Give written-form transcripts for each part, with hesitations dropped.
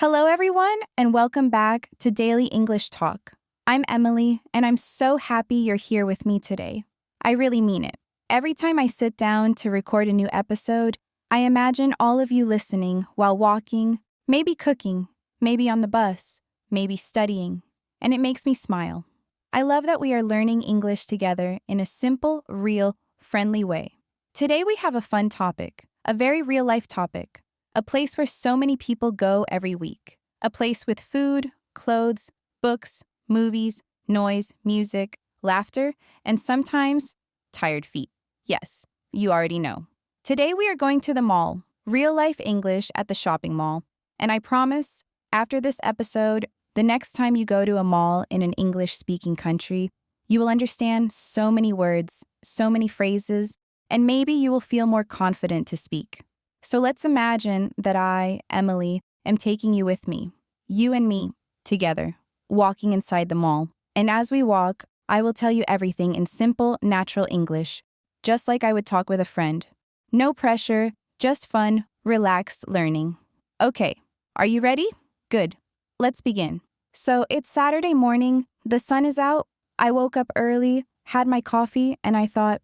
Hello, everyone, and welcome back to Daily English Talk. I'm Emily, and I'm so happy you're here with me today. I really mean it. Every time I sit down to record a new episode, I imagine all of you listening while walking, maybe cooking, maybe on the bus, maybe studying, and it makes me smile. I love that we are learning English together in a simple, real, friendly way. Today we have a fun topic, a very real-life topic. A place where so many people go every week. A place with food, clothes, books, movies, noise, music, laughter, and sometimes tired feet. Yes, you already know. Today we are going to the mall, real-life English at the shopping mall. And I promise, after this episode, the next time you go to a mall in an English-speaking country, you will understand so many words, so many phrases, and maybe you will feel more confident to speak. So let's imagine that I, Emily, am taking you with me, you and me, together, walking inside the mall. And as we walk, I will tell you everything in simple, natural English, just like I would talk with a friend. No pressure, just fun, relaxed learning. Okay, are you ready? Good. Let's begin. So it's Saturday morning, the sun is out, I woke up early, had my coffee, and I thought,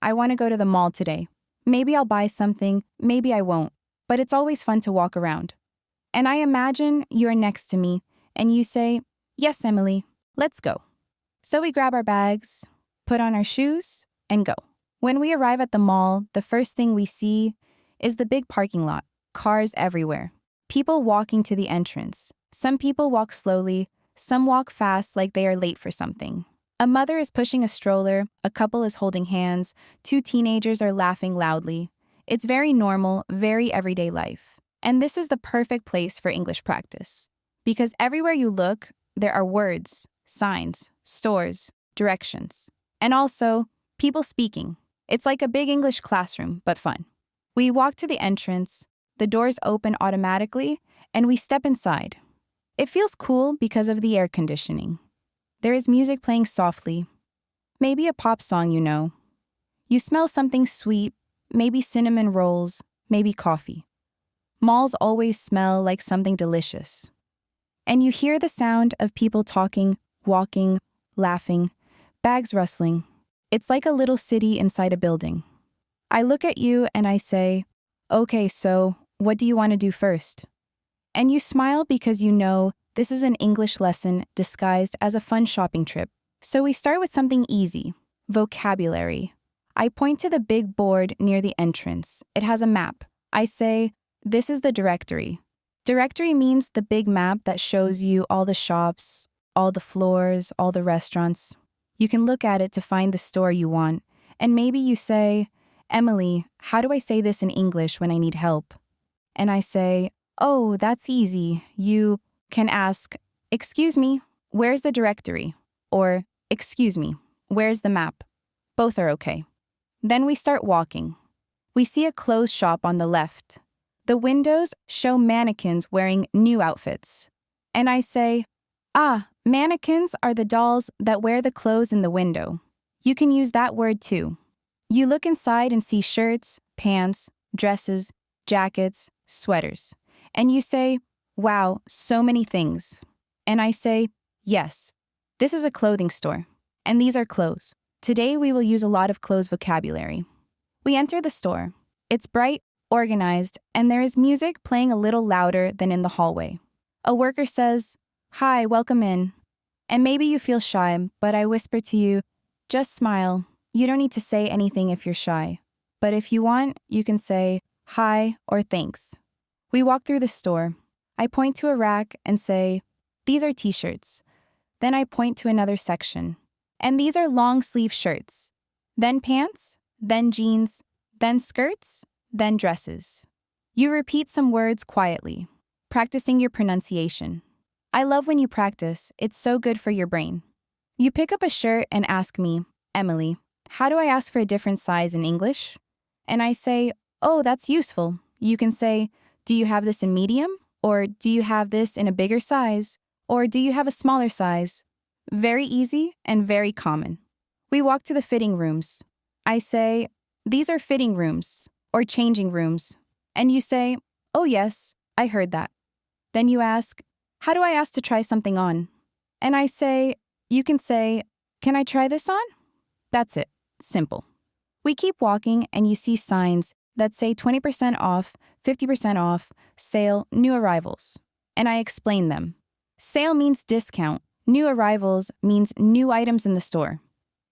I want to go to the mall today. Maybe I'll buy something, maybe I won't, but it's always fun to walk around. And I imagine you're next to me, and you say, "Yes, Emily, let's go." So we grab our bags, put on our shoes, and go. When we arrive at the mall, the first thing we see is the big parking lot, cars everywhere, people walking to the entrance. Some people walk slowly, some walk fast like they are late for something. A mother is pushing a stroller, a couple is holding hands, two teenagers are laughing loudly. It's very normal, very everyday life. And this is the perfect place for English practice. Because everywhere you look, there are words, signs, stores, directions. And also, people speaking. It's like a big English classroom, but fun. We walk to the entrance, the doors open automatically, and we step inside. It feels cool because of the air conditioning. There is music playing softly, maybe a pop song you know. You smell something sweet, maybe cinnamon rolls, maybe coffee. Malls always smell like something delicious. And you hear the sound of people talking, walking, laughing, bags rustling. It's like a little city inside a building. I look at you and I say, "Okay, so what do you want to do first?" And you smile because you know this is an English lesson disguised as a fun shopping trip. So we start with something easy, vocabulary. I point to the big board near the entrance. It has a map. I say, "This is the directory." Directory means the big map that shows you all the shops, all the floors, all the restaurants. You can look at it to find the store you want. And maybe you say, "Emily, how do I say this in English when I need help?" And I say, "Oh, that's easy. You can ask, 'Excuse me, where's the directory?' Or, 'Excuse me, where's the map?' Both are okay." Then we start walking. We see a clothes shop on the left. The windows show mannequins wearing new outfits. And I say, mannequins are the dolls that wear the clothes in the window. You can use that word too. You look inside and see shirts, pants, dresses, jackets, sweaters. And you say, "Wow, so many things." And I say, "Yes, this is a clothing store, and these are clothes." Today we will use a lot of clothes vocabulary. We enter the store. It's bright, organized, and there is music playing a little louder than in the hallway. A worker says, "Hi, welcome in." And maybe you feel shy, but I whisper to you, "Just smile. You don't need to say anything if you're shy. But if you want, you can say hi or thanks." We walk through the store. I point to a rack and say, "These are t-shirts." Then I point to another section. "And these are long-sleeve shirts." Then pants, then jeans, then skirts, then dresses. You repeat some words quietly, practicing your pronunciation. I love when you practice. It's so good for your brain. You pick up a shirt and ask me, "Emily, how do I ask for a different size in English?" And I say, "Oh, that's useful." You can say, "Do you have this in medium?" Or, "Do you have this in a bigger size?" Or, "Do you have a smaller size?" Very easy and very common. We walk to the fitting rooms. I say, "These are fitting rooms," or "changing rooms." And you say, "Oh yes, I heard that." Then you ask, how do I ask to try something on? And I say, you can say, can I try this on? That's it. Simple. We keep walking and you see signs that say 20% off, 50% off, sale, new arrivals. And I explain them. Sale means discount. New arrivals means new items in the store.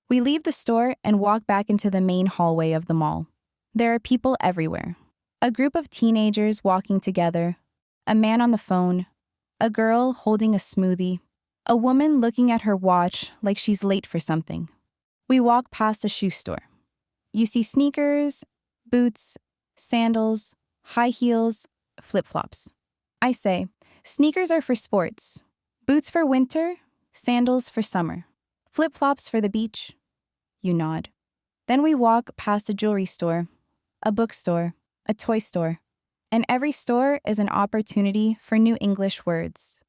We leave the store and walk back into the main hallway of the mall. There are people everywhere. A group of teenagers walking together, a man on the phone, a girl holding a smoothie, a woman looking at her watch like she's late for something. We walk past a shoe store. You see sneakers, boots, sandals, high heels, flip-flops. I say, sneakers are for sports, boots for winter, sandals for summer, flip-flops for the beach. You nod. Then we walk past a jewelry store, a bookstore, a toy store, and every store is an opportunity for new English words.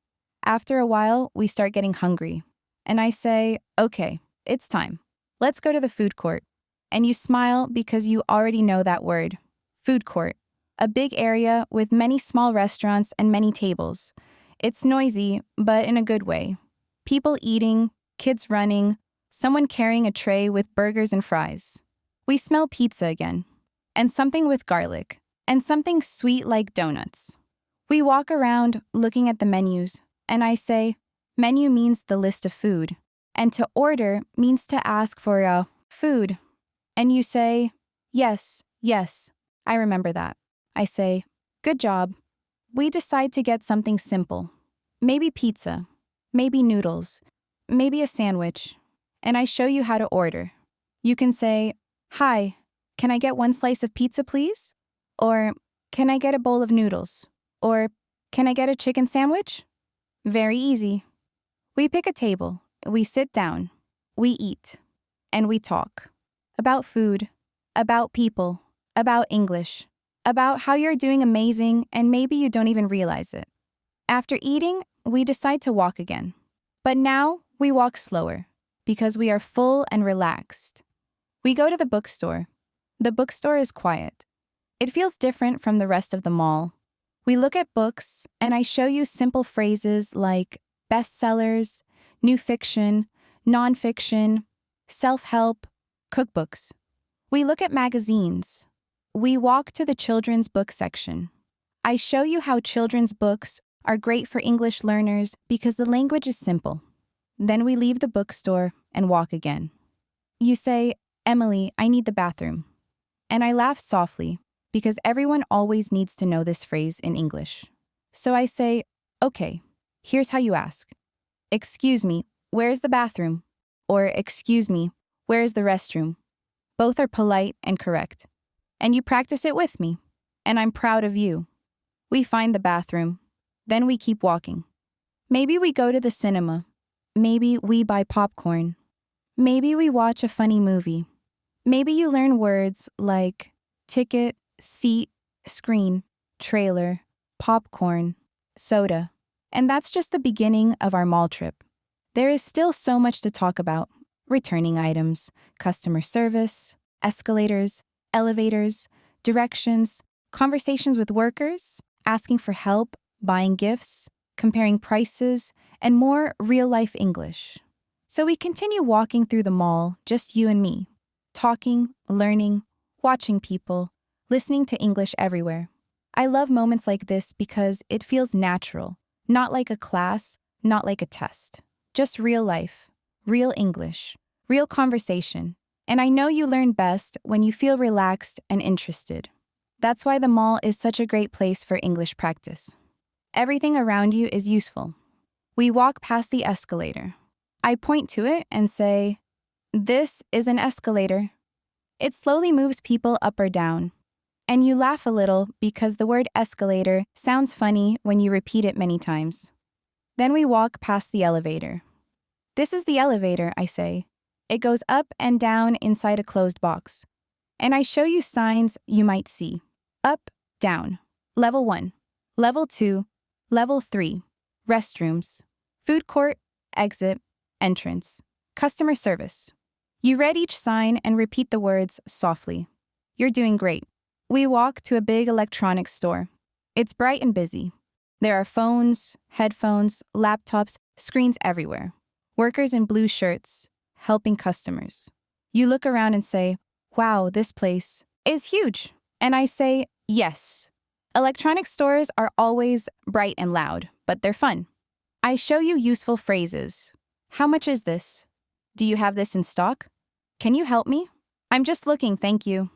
After a while, we start getting hungry, and I say, okay, it's time. Let's go to the food court. And you smile because you already know that word. Food court. A big area with many small restaurants and many tables. It's noisy, but in a good way. People eating, kids running, someone carrying a tray with burgers and fries. We smell pizza again. And something with garlic. And something sweet like donuts. We walk around looking at the menus, and I say, menu means the list of food. And to order means to ask for food. And you say, yes, I remember that. I say, good job. We decide to get something simple. Maybe pizza, maybe noodles, maybe a sandwich. And I show you how to order. You can say, hi, can I get one slice of pizza, please? Or, can I get a bowl of noodles? Or, can I get a chicken sandwich? Very easy. We pick a table, we sit down, we eat, and we talk. About food, about people, about English, about how you're doing amazing and maybe you don't even realize it. After eating, we decide to walk again. But now we walk slower because we are full and relaxed. We go to the bookstore. The bookstore is quiet. It feels different from the rest of the mall. We look at books and I show you simple phrases like bestsellers, new fiction, nonfiction, self-help, cookbooks. We look at magazines. We walk to the children's book section. I show you how children's books are great for English learners because the language is simple. Then we leave the bookstore and walk again. You say, Emily, I need the bathroom. And I laugh softly because everyone always needs to know this phrase in English. So I say, okay, here's how you ask. Excuse me, where's the bathroom? Or excuse me, where is the restroom? Both are polite and correct. And you practice it with me. And I'm proud of you. We find the bathroom. Then we keep walking. Maybe we go to the cinema. Maybe we buy popcorn. Maybe we watch a funny movie. Maybe you learn words like ticket, seat, screen, trailer, popcorn, soda. And that's just the beginning of our mall trip. There is still so much to talk about. Returning items, customer service, escalators, elevators, directions, conversations with workers, asking for help, buying gifts, comparing prices, and more real-life English. So we continue walking through the mall, just you and me, talking, learning, watching people, listening to English everywhere. I love moments like this because it feels natural, not like a class, not like a test. Just real life, real English, real conversation. And I know you learn best when you feel relaxed and interested. That's why the mall is such a great place for English practice. Everything around you is useful. We walk past the escalator. I point to it and say, this is an escalator. It slowly moves people up or down. And you laugh a little because the word escalator sounds funny when you repeat it many times. Then we walk past the elevator. This is the elevator, I say. It goes up and down inside a closed box. And I show you signs you might see. Up, down. Level 1. Level 2. Level 3. Restrooms. Food court, exit, entrance. Customer service. You read each sign and repeat the words softly. You're doing great. We walk to a big electronics store. It's bright and busy. There are phones, headphones, laptops, screens everywhere. Workers in blue shirts, helping customers. You look around and say, wow, this place is huge. And I say, yes. Electronic stores are always bright and loud, but they're fun. I show you useful phrases. How much is this? Do you have this in stock? Can you help me? I'm just looking, thank you.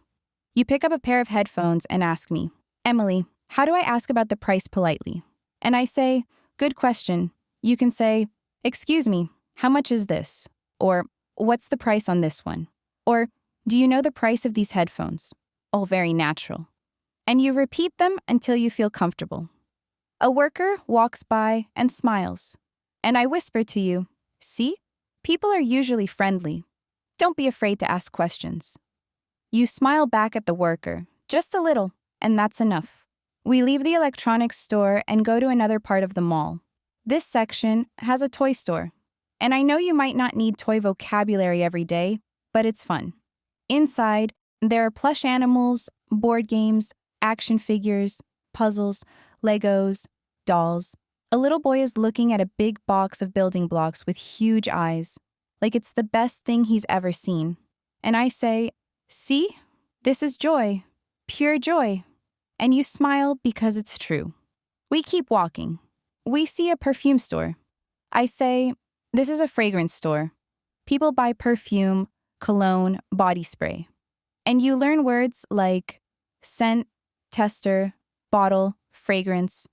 You pick up a pair of headphones and ask me, Emily, how do I ask about the price politely? And I say, good question. You can say, excuse me, how much is this? Or, what's the price on this one? Or, do you know the price of these headphones? All very natural. And you repeat them until you feel comfortable. A worker walks by and smiles. And I whisper to you, see? People are usually friendly. Don't be afraid to ask questions. You smile back at the worker, just a little, and that's enough. We leave the electronics store and go to another part of the mall. This section has a toy store. And I know you might not need toy vocabulary every day, but it's fun. Inside, there are plush animals, board games, action figures, puzzles, Legos, dolls. A little boy is looking at a big box of building blocks with huge eyes, like it's the best thing he's ever seen. And I say, see? This is joy, pure joy. And you smile because it's true. We keep walking. We see a perfume store. I say, this is a fragrance store. People buy perfume, cologne, body spray. And you learn words like scent, tester, bottle, fragrance.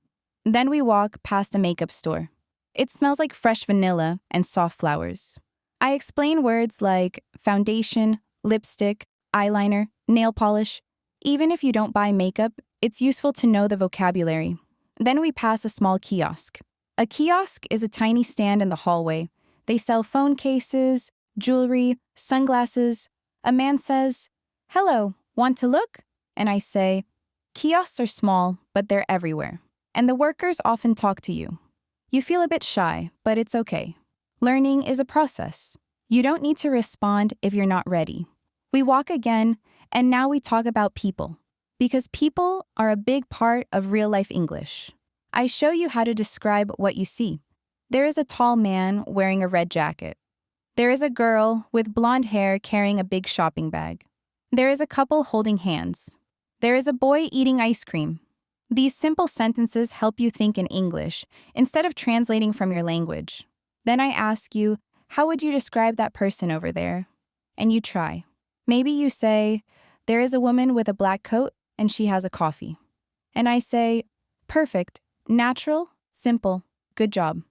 Then we walk past a makeup store. It smells like fresh vanilla and soft flowers. I explain words like foundation, lipstick, eyeliner, nail polish. Even if you don't buy makeup, it's useful to know the vocabulary. Then we pass a small kiosk. A kiosk is a tiny stand in the hallway. They sell phone cases, jewelry, sunglasses. A man says, hello, want to look? And I say, kiosks are small, but they're everywhere. And the workers often talk to you. You feel a bit shy, but it's okay. Learning is a process. You don't need to respond if you're not ready. We walk again, and now we talk about people. Because people are a big part of real-life English. I show you how to describe what you see. There is a tall man wearing a red jacket. There is a girl with blonde hair carrying a big shopping bag. There is a couple holding hands. There is a boy eating ice cream. These simple sentences help you think in English instead of translating from your language. Then I ask you, how would you describe that person over there? And you try. Maybe you say, there is a woman with a black coat and she has a coffee. And I say, perfect, natural, simple, good job.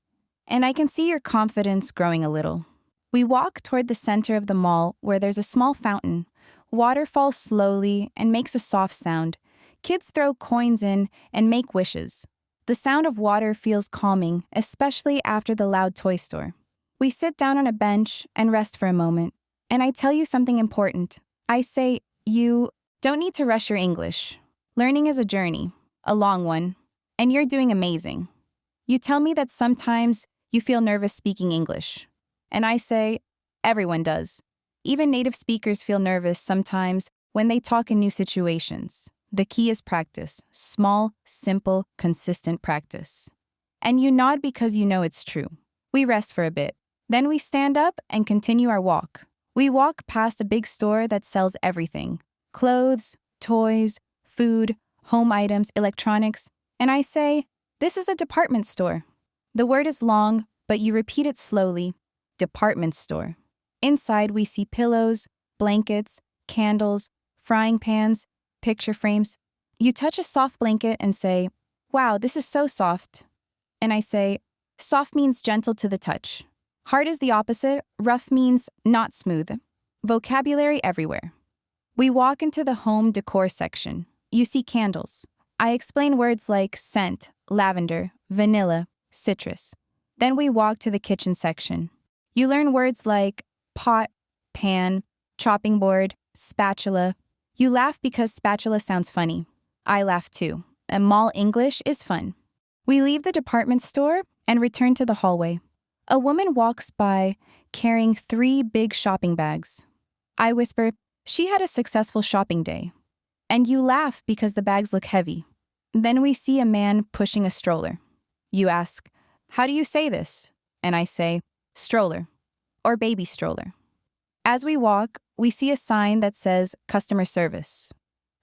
And I can see your confidence growing a little. We walk toward the center of the mall where there's a small fountain. Water falls slowly and makes a soft sound. Kids throw coins in and make wishes. The sound of water feels calming, especially after the loud toy store. We sit down on a bench and rest for a moment. And I tell you something important. I say, you don't need to rush your English. Learning is a journey, a long one, and you're doing amazing. You tell me that sometimes you feel nervous speaking English. And I say, everyone does. Even native speakers feel nervous sometimes when they talk in new situations. The key is practice. Small, simple, consistent practice. And you nod because you know it's true. We rest for a bit. Then we stand up and continue our walk. We walk past a big store that sells everything. Clothes, toys, food, home items, electronics. And I say, this is a department store. The word is long, but you repeat it slowly. Department store. Inside we see pillows, blankets, candles, frying pans, picture frames. You touch a soft blanket and say, wow, this is so soft. And I say, soft means gentle to the touch. Hard is the opposite. Rough means not smooth. Vocabulary everywhere. We walk into the home decor section. You see candles. I explain words like scent, lavender, vanilla, citrus. Then we walk to the kitchen section. You learn words like pot, pan, chopping board, spatula. You laugh because spatula sounds funny. I laugh too. And mall English is fun. We leave the department store and return to the hallway. A woman walks by carrying 3 big shopping bags. I whisper, she had a successful shopping day. And you laugh because the bags look heavy. Then we see a man pushing a stroller. You ask, how do you say this? And I say, stroller or baby stroller. As we walk, we see a sign that says customer service.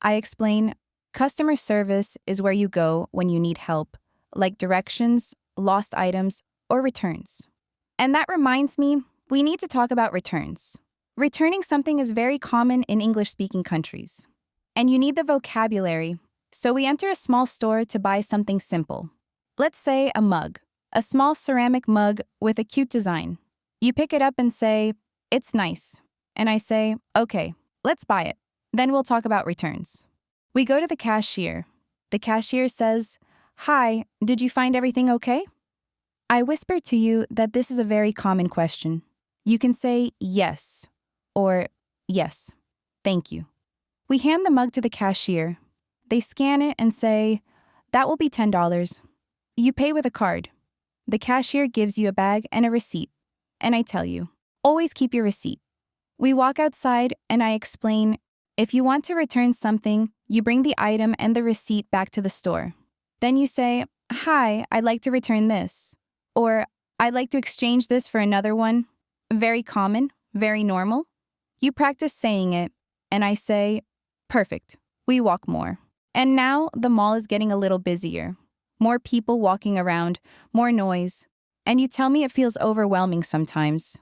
I explain, customer service is where you go when you need help, like directions, lost items, or returns. And that reminds me, we need to talk about returns. Returning something is very common in English-speaking countries. And you need the vocabulary, so we enter a small store to buy something simple. Let's say a mug, a small ceramic mug with a cute design. You pick it up and say, it's nice. And I say, okay, let's buy it. Then we'll talk about returns. We go to the cashier. The cashier says, hi, did you find everything okay? I whisper to you that this is a very common question. You can say yes or yes, thank you. We hand the mug to the cashier. They scan it and say, that will be $10. You pay with a card. The cashier gives you a bag and a receipt. And I tell you, always keep your receipt. We walk outside and I explain, if you want to return something, you bring the item and the receipt back to the store. Then you say, hi, I'd like to return this. Or, I'd like to exchange this for another one. Very common, very normal. You practice saying it, and I say, perfect. We walk more. And now the mall is getting a little busier. More people walking around, more noise. And you tell me it feels overwhelming sometimes.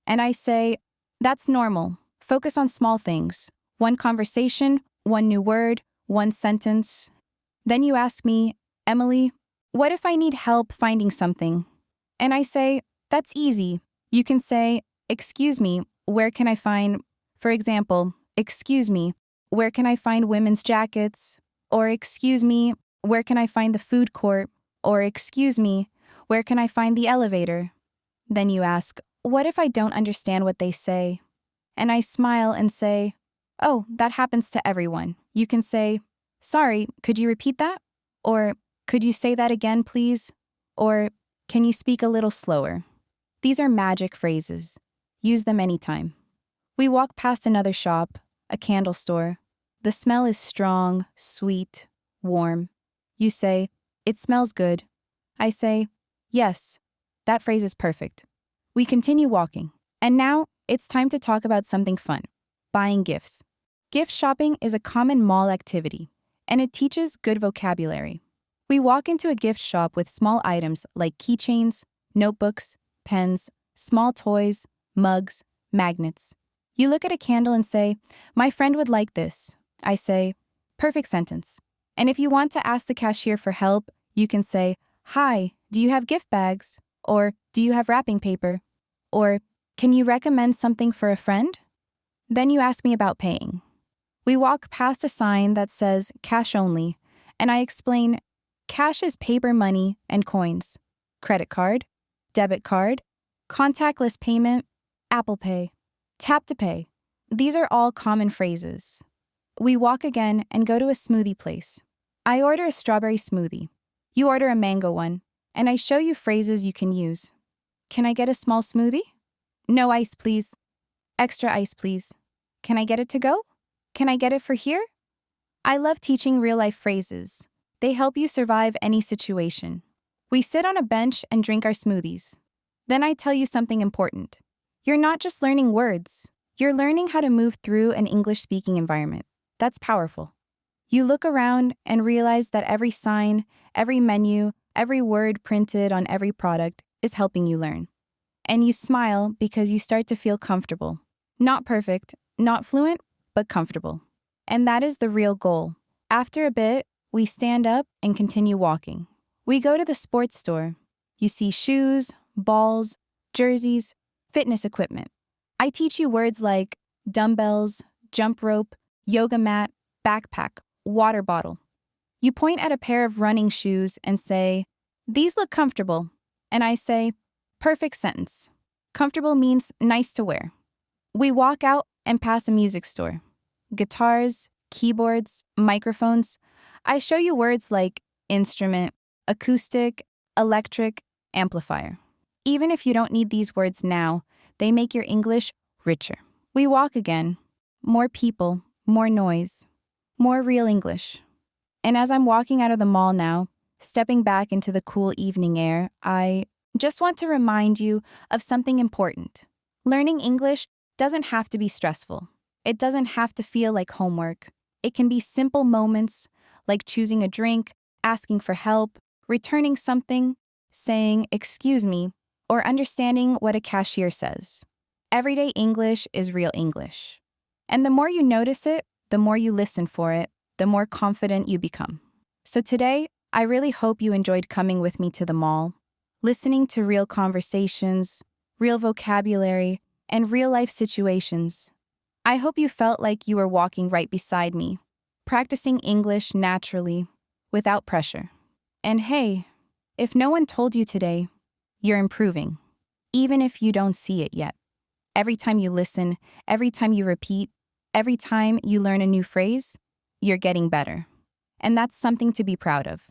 And I say, that's normal. Focus on small things. One conversation, one new word, one sentence. Then you ask me, Emily, what if I need help finding something? And I say, that's easy. You can say, excuse me, where can I find, for example, excuse me, where can I find women's jackets? Or excuse me, where can I find the food court? Or excuse me, where can I find the elevator? Then you ask, what if I don't understand what they say? And I smile and say, oh, that happens to everyone. You can say, sorry, could you repeat that? Or, could you say that again, please? Or, can you speak a little slower? These are magic phrases. Use them anytime. We walk past another shop, a candle store. The smell is strong, sweet, warm. You say, it smells good. I say, yes, that phrase is perfect. We continue walking. And now, it's time to talk about something fun, buying gifts. Gift shopping is a common mall activity, and it teaches good vocabulary. We walk into a gift shop with small items like keychains, notebooks, pens, small toys, mugs, magnets. You look at a candle and say, my friend would like this. I say, perfect sentence. And if you want to ask the cashier for help, you can say, hi, do you have gift bags? Or do you have wrapping paper? Or can you recommend something for a friend? Then you ask me about paying. We walk past a sign that says cash only, and I explain, cash is paper money and coins, credit card, debit card, contactless payment, Apple Pay, tap to pay. These are all common phrases. We walk again and go to a smoothie place. I order a strawberry smoothie. You order a mango one, and I show you phrases you can use. Can I get a small smoothie? No ice, please. Extra ice, please. Can I get it to go? Can I get it for here? I love teaching real-life phrases. They help you survive any situation. We sit on a bench and drink our smoothies. Then I tell you something important. You're not just learning words. You're learning how to move through an English-speaking environment. That's powerful. You look around and realize that every sign, every menu, every word printed on every product is helping you learn. And you smile because you start to feel comfortable. Not perfect, not fluent, but comfortable. And that is the real goal. After a bit, we stand up and continue walking. We go to the sports store. You see shoes, balls, jerseys, fitness equipment. I teach you words like dumbbells, jump rope, yoga mat, backpack, water bottle. You point at a pair of running shoes and say, these look comfortable. And I say, perfect sentence. Comfortable means nice to wear. We walk out and pass a music store. Guitars, keyboards, microphones. I show you words like instrument, acoustic, electric, amplifier. Even if you don't need these words now, they make your English richer. We walk again. More people, more noise, more real English. And as I'm walking out of the mall now, stepping back into the cool evening air, I just want to remind you of something important. Learning English doesn't have to be stressful. It doesn't have to feel like homework. It can be simple moments like choosing a drink, asking for help, returning something, saying, "Excuse me," or understanding what a cashier says. Everyday English is real English. And the more you notice it, the more you listen for it, the more confident you become. So today, I really hope you enjoyed coming with me to the mall, listening to real conversations, real vocabulary, and real-life situations. I hope you felt like you were walking right beside me, practicing English naturally, without pressure. And hey, if no one told you today, you're improving, even if you don't see it yet. Every time you listen, every time you repeat, every time you learn a new phrase, you're getting better. And that's something to be proud of.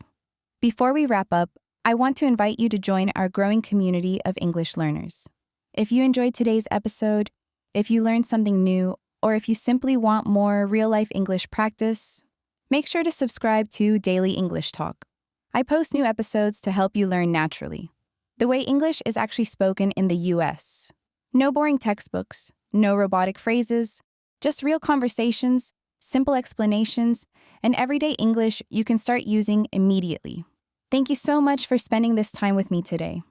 Before we wrap up, I want to invite you to join our growing community of English learners. If you enjoyed today's episode, if you learned something new, or if you simply want more real-life English practice, make sure to subscribe to Daily English Talk. I post new episodes to help you learn naturally, the way English is actually spoken in the US. No boring textbooks, no robotic phrases, just real conversations, simple explanations, and everyday English you can start using immediately. Thank you so much for spending this time with me today.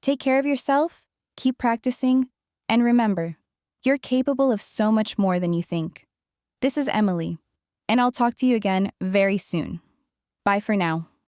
Take care of yourself, keep practicing, and remember, you're capable of so much more than you think. This is Emily, and I'll talk to you again very soon. Bye for now.